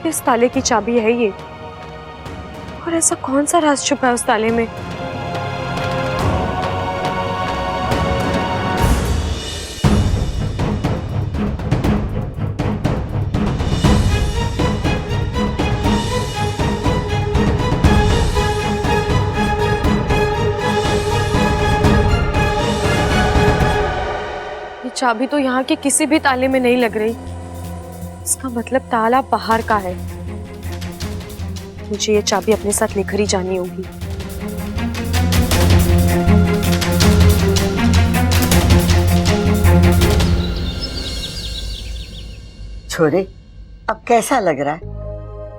किस ताले की चाबी है ये? और ऐसा कौन सा राज छुपा है उस ताले में? ये चाबी तो यहाँ के किसी भी ताले में नहीं लग रही। इसका मतलब ताला बाहर का है। मुझे ये चाबी अपने साथ लेकर ही जानी होगी। छोरे, अब कैसा लग रहा है?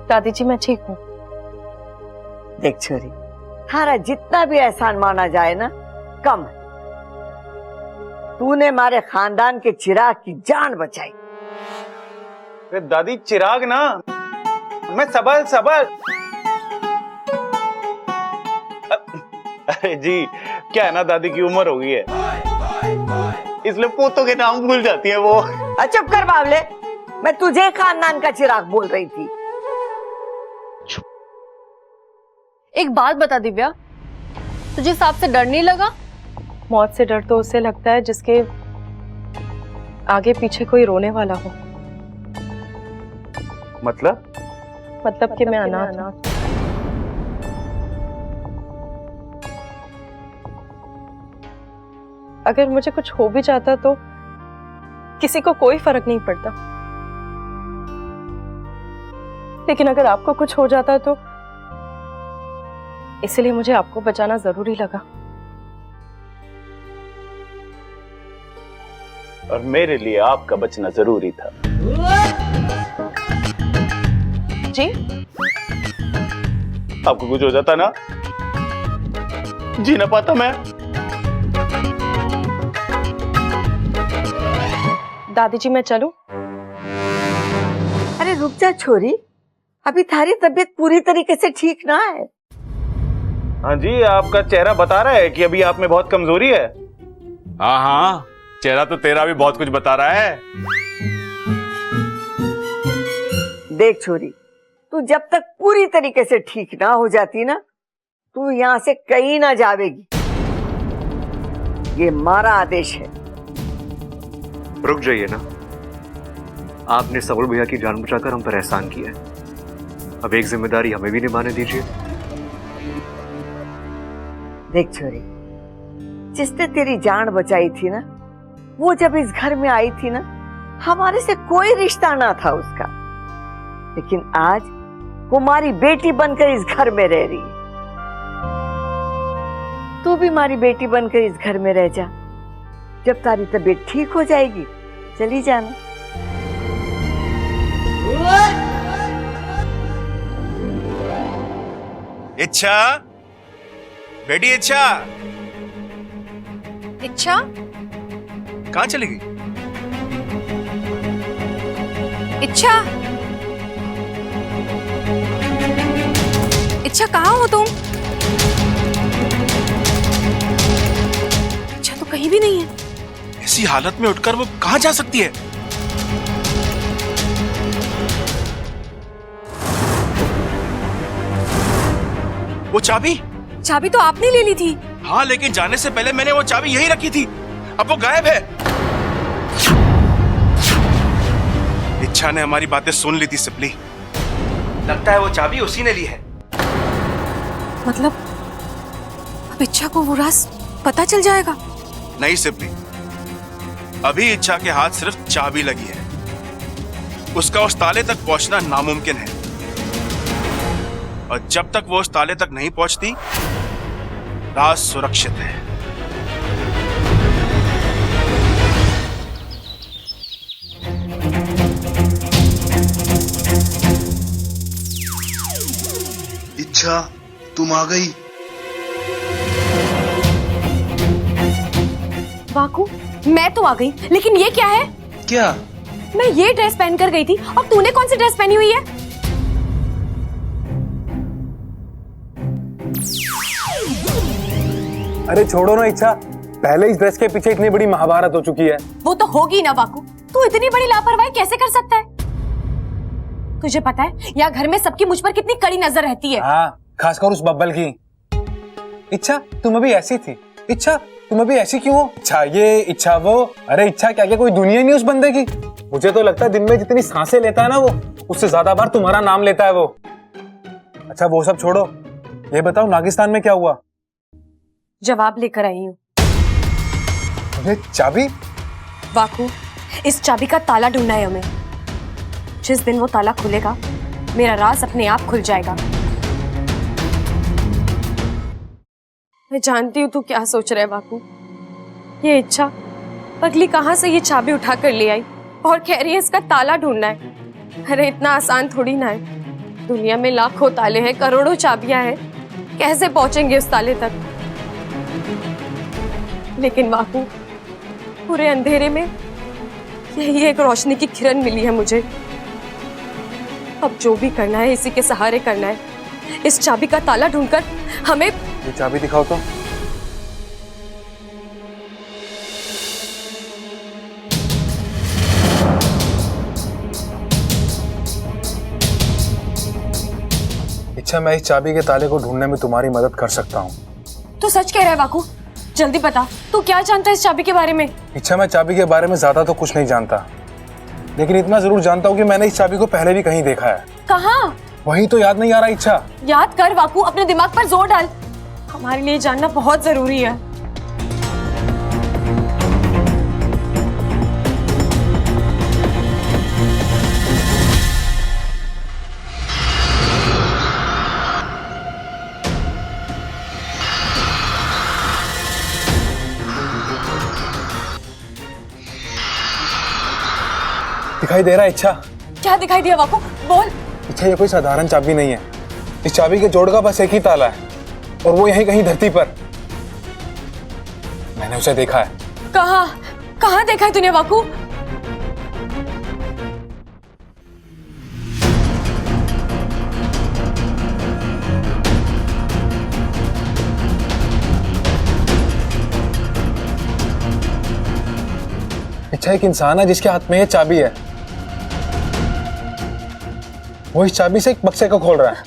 दादी जी मैं ठीक हूँ। देख छोरी, थारा जितना भी एहसान माना जाए ना कम है। तूने हमारे खानदान के चिराग की जान बचाई। दादी चिराग ना, मैं सबल सबल। अरे जी, क्या है ना, दादी की उम्र हो गई है इसलिए पोतों के नाम भूल जाती है वो। चुप कर बावले, मैं तुझे खानदान का चिराग बोल रही थी। एक बात बता दिव्या, तुझे सांप से डर नहीं लगा? मौत से डर तो उससे लगता है जिसके आगे पीछे कोई रोने वाला हो। मतलब कि मैं अनाथ हूं। अगर मुझे कुछ हो भी जाता तो किसी को कोई फर्क नहीं पड़ता, लेकिन अगर आपको कुछ हो जाता तो इसलिए मुझे आपको बचाना जरूरी लगा। और मेरे लिए आपका बचना जरूरी था। जी? आपको कुछ हो जाता ना, जी ना पाता मैं। दादी जी मैं चलूं? अरे रुक जा छोरी, अभी थारी तबीयत पूरी तरीके से ठीक ना है। हाँ जी, आपका चेहरा बता रहा है कि अभी आप में बहुत कमजोरी है। हाँ हाँ, चेहरा तो तेरा भी बहुत कुछ बता रहा है। देख छोरी, तू जब तक पूरी तरीके से ठीक ना हो जाती ना, तू यहाँ से कहीं ना जावेगी। ये हमारा आदेश है। रुक जाइए ना, आपने सबुर भैया की जान बचाकर हम पर एहसान किया है, अब एक जिम्मेदारी हमें भी निभाने दीजिए। देख छोरी, जिसने तेरी जान बचाई थी ना, वो जब इस घर में आई थी ना, हमारे से कोई रिश्ता ना था उसका, लेकिन आज वो हमारी बेटी बनकर इस घर में रह रही है। तू भी हमारी बेटी बनकर इस घर में रह जा। जब तारी तबीयत ठीक हो जाएगी चली जाना। इच्छा, बेटी इच्छा, इच्छा? कहाँ चली गई? इच्छा? इच्छा कहाँ हो तुम? इच्छा तो कहीं भी नहीं है। ऐसी हालत में उठकर वो कहाँ जा सकती है? वो चाबी? चाबी तो आपने ले ली थी। हाँ, लेकिन जाने से पहले मैंने वो चाबी यही रखी थी। अब वो गायब है। इच्छा ने हमारी बातें सुन ली थी सिपली। लगता है वो चाबी उसी ने ली है। मतलब अब इच्छा को वो राज पता चल जाएगा? नहीं सिपली, अभी इच्छा के हाथ सिर्फ चाबी लगी है। उसका उस ताले तक पहुंचना नामुमकिन है, और जब तक वो उस ताले तक नहीं पहुंचती, राज सुरक्षित है। इच्छा, तुम आ गई। वाकू, मैं तो आ गई, लेकिन ये क्या है? क्या? मैं ये ड्रेस पहन कर गई थी और तूने कौन सी ड्रेस पहनी हुई है? अरे छोड़ो ना इच्छा, पहले इस ड्रेस के पीछे इतनी बड़ी महाभारत हो चुकी है। वो तो होगी ना वाकू, तू इतनी बड़ी लापरवाही कैसे कर सकता है? तुझे पता है यहाँ घर में सबकी मुझ पर कितनी कड़ी नजर रहती है। हाँ, खासकर उस बब्बल की। इच्छा, तुम अभी ऐसी थी। इच्छा, तुम अभी ऐसी क्यों हो? इच्छा ये, इच्छा वो। अरे इच्छा, क्या क्या कोई दुनिया नहीं उस बंदे की? मुझे तो लगता है दिन में जितनी सांसें लेता है ना वो, उससे ज्यादा बार तुम्हारा नाम लेता है वो। अच्छा वो सब छोड़ो, ये बताओ नागिस्तान में क्या हुआ? जवाब लेकर आई हूँ। अरे चाबी? वाकू, इस चाबी का ताला ढूंढना है हमें। जिस दिन वो ताला खुलेगा, मेरा राज अपने आप खुल जाएगा। मैं जानती हूँ तू क्या सोच रहा है वाकू। ये इच्छा पगली कहाँ से ये चाबी उठा कर ले आई और कह रही है इसका ताला ढूंढना है। अरे इतना आसान थोड़ी ना है। दुनिया में लाखों ताले हैं, करोड़ों चाबियां हैं, कैसे पहुंचेंगे उस ताले तक? लेकिन वाकू, पूरे अंधेरे में यही एक रोशनी की किरण मिली है मुझे। अब जो भी करना है इसी के सहारे करना है। इस चाबी का ताला ढूंढकर हमें। ये चाबी दिखाओ तो। इच्छा, मैं इस चाबी के ताले को ढूंढने में तुम्हारी मदद कर सकता हूँ। तू सच कह रहा है वाकू? जल्दी बता, तू क्या जानता है इस चाबी के बारे में? इच्छा, मैं चाबी के बारे में ज्यादा तो कुछ नहीं जानता, लेकिन इतना जरूर जानता हूँ कि मैंने इस चाबी को पहले भी कहीं देखा है। कहाँ? वही तो याद नहीं आ रहा इच्छा। याद कर वाकू, अपने दिमाग पर जोर डाल, हमारे लिए जानना बहुत जरूरी है। दिखाई दे रहा है इच्छा? क्या दिखाई दिया वाकू? बोल। इच्छा, ये कोई साधारण चाबी नहीं है। इस चाबी के जोड़ का बस एक ही ताला है, और वो यहीं कहीं धरती पर। मैंने उसे देखा है। कहाँ? कहाँ देखा है तूने वाकू? इच्छा, एक इंसान है जिसके हाथ में ये चाबी है। वो इस चाबी से एक बक्से को खोल रहा है,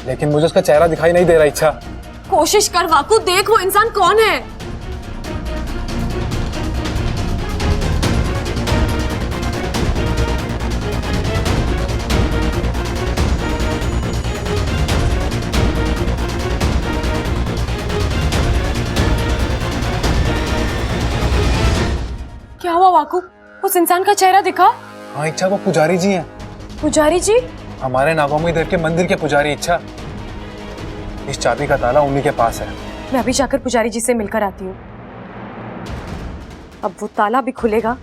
लेकिन मुझे उसका चेहरा दिखाई नहीं दे रहा। इच्छा, कोशिश कर वाकू, देख वो इंसान कौन है। क्या हुआ वाकू? उस इंसान का चेहरा दिखा? हाँ इच्छा, वो पुजारी जी हैं। पुजारी जी? हमारे नागोमी देव के मंदिर के पुजारी। इच्छा, इस चाबी का ताला उन्हीं के पास है। मैं अभी जाकर पुजारी जी से मिलकर आती हूँ। अब वो ताला भी खुलेगा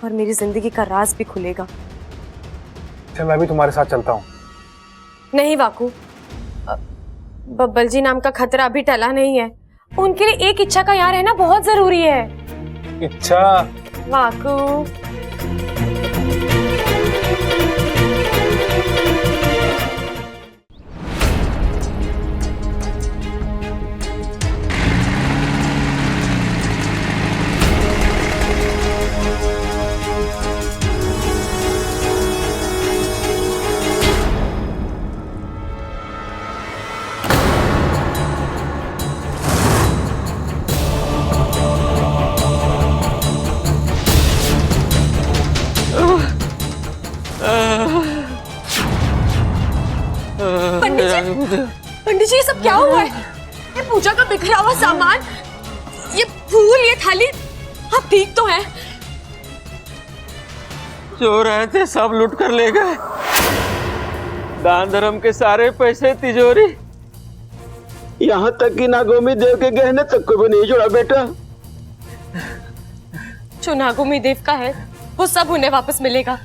और मेरी जिंदगी का राज भी खुलेगा। चल, मैं भी तुम्हारे साथ चलता हूँ। नहीं वाकू, बब्बल जी नाम का खतरा अभी टला नहीं है। उनके लिए एक इच्छा का यहाँ रहना बहुत जरूरी है। इच्छा, वाकू। पंडित जी, ये सब क्या हुआ है? ये पूजा का बिखरा हुआ सामान, ये फूल, ये थाली, आप ठीक तो हैं? चोर आए थे, सब लूट कर ले गए। दान धर्म के सारे पैसे तिजोरी, यहाँ तक कि नागोमी देव के गहने तक को भी नहीं जोड़ा बेटा। जो नागोमी देव का है वो सब उन्हें वापस मिलेगा।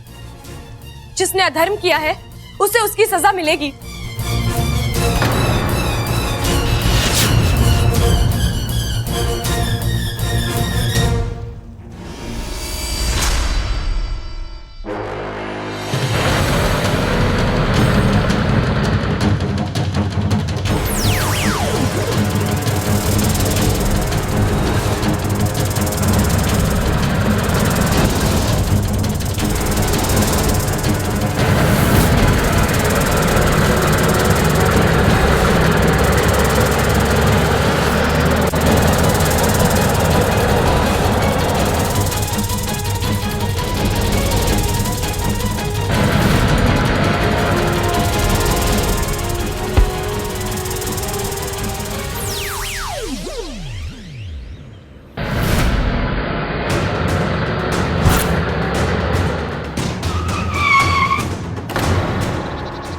जिसने अधर्म किया है उसे उसकी सजा मिलेगी।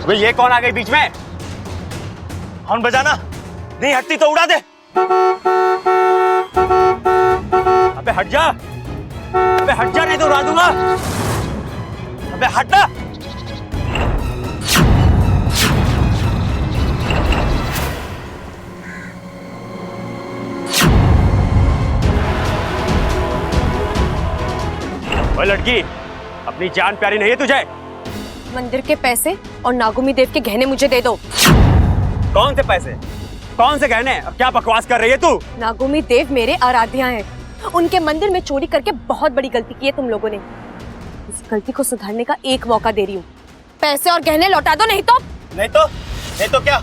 भाई ये कौन आ गई बीच में? हॉर्न बजाना नहीं हटती तो उड़ा दे। अबे हट जा, अबे हट जा, नहीं तो उड़ा दूंगा। अबे हट ना। ओए लड़की, अपनी जान प्यारी नहीं है तुझे? मंदिर के पैसे और नागोमी देव के गहने मुझे दे दो। कौन से पैसे, कौन से गहने? क्या बकवास कर रही है तू? नागोमी देव मेरे आराध्या हैं। उनके मंदिर में चोरी करके बहुत बड़ी गलती की है तुम लोगों ने। इस गलती को सुधारने का एक मौका दे रही हूँ। पैसे और गहने लौटा दो, नहीं तो नहीं तो क्या?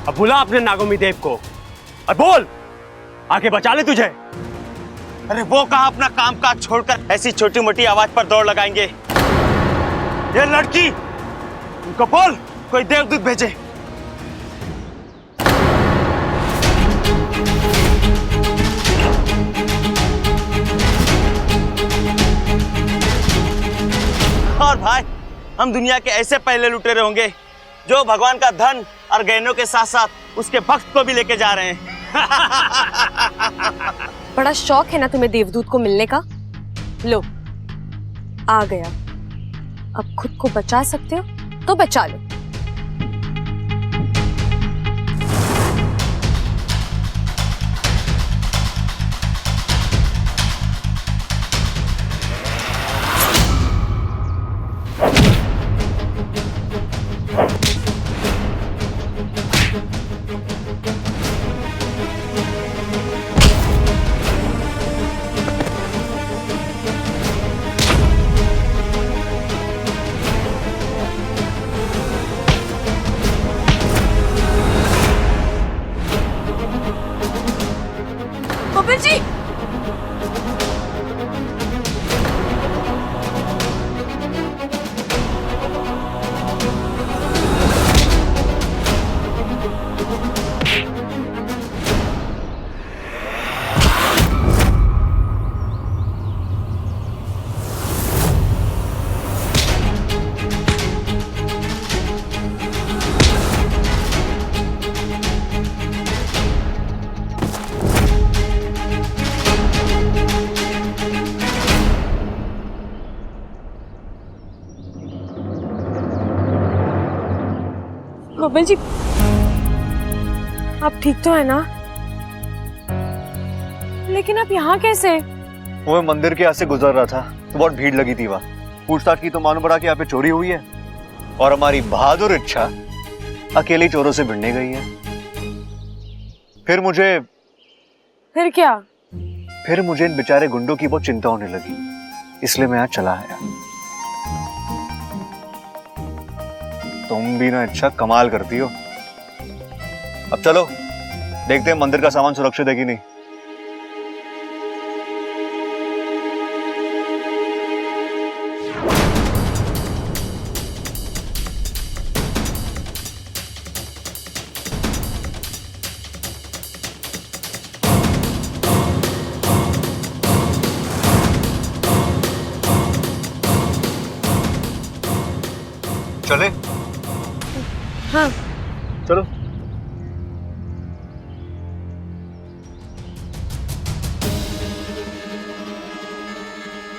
अब बुला अपने नागोमी देव को और बोल आके बचा ले तुझे। अरे वो कहा अपना काम काज छोड़कर ऐसी छोटी मोटी आवाज पर दौड़ लगाएंगे। ये लड़की, उनको बोल कोई देवदूत भेजे। और भाई, हम दुनिया के ऐसे पहले लुटेरे होंगे जो भगवान का धन और गहनों के साथ साथ उसके भक्त को भी लेके जा रहे हैं। बड़ा शौक है ना तुम्हें देवदूत को मिलने का? लो, आ गया। अब खुद को बचा सकते हो तो बचा लो। गोविंद जी, गोविंद जी, आप ठीक तो है ना? लेकिन आप यहाँ कैसे? वो मैं मंदिर के यहाँ से गुजर रहा था तो बहुत भीड़ लगी थी वहाँ। पूछताछ की तो मालूम पड़ा कि यहाँ पे चोरी हुई है और हमारी बहादुर इच्छा अकेली चोरों से भिड़ने गई है। फिर क्या? फिर मुझे इन बेचारे गुंडों की बहुत चिंता होने लगी, इसलिए मैं यहाँ चला आया। तुम भी ना अच्छा कमाल करती हो। अब चलो देखते हैं मंदिर का सामान सुरक्षित है कि नहीं। चले? हाँ चलो।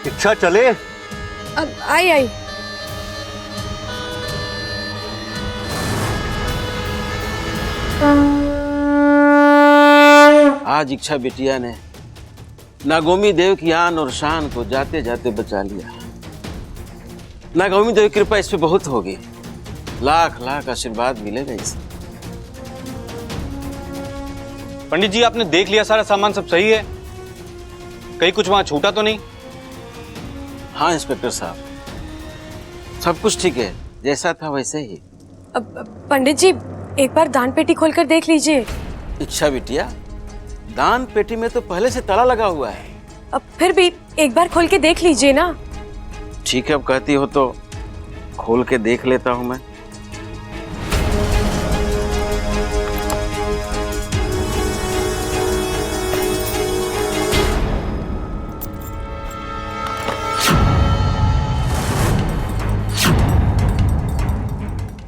इच्छा चले? अब आई आई। आज इच्छा बिटिया ने नागोमी देव की आन और शान को जाते जाते बचा लिया। नागोमी देव की कृपा इस पे बहुत होगी, लाख लाख आशीर्वाद मिलेगा इसे। पंडित जी आपने देख लिया सारा सामान सब सही है? कहीं कुछ वहां छूटा तो नहीं? हाँ इंस्पेक्टर साहब, सब कुछ ठीक है, जैसा था वैसे ही। पंडित जी एक बार दान पेटी खोलकर देख लीजिए। इच्छा बिटिया, दान पेटी में तो पहले से ताला लगा हुआ है। अब फिर भी एक बार खोल के देख लीजिए ना। ठीक है, अब कहती हो तो खोल के देख लेता हूं मैं।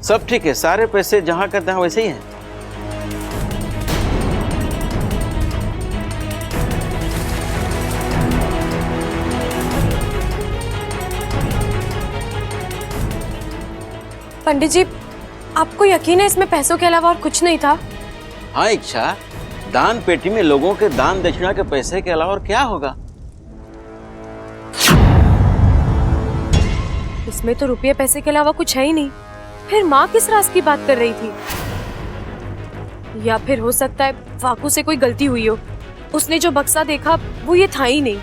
सब ठीक है, सारे पैसे जहां का तहां वैसे ही हैं। पंडित जी आपको यकीन है इसमें पैसों के अलावा और कुछ नहीं था? हाँ इच्छा, दान पेटी में लोगों के दान दक्षिणा के पैसे के अलावा और क्या होगा? इसमें तो रुपये पैसे के अलावा कुछ है ही नहीं। फिर माँ किस राज की बात कर रही थी? या फिर हो सकता है वाकू से कोई गलती हुई हो, उसने जो बक्सा देखा वो ये था ही नहीं।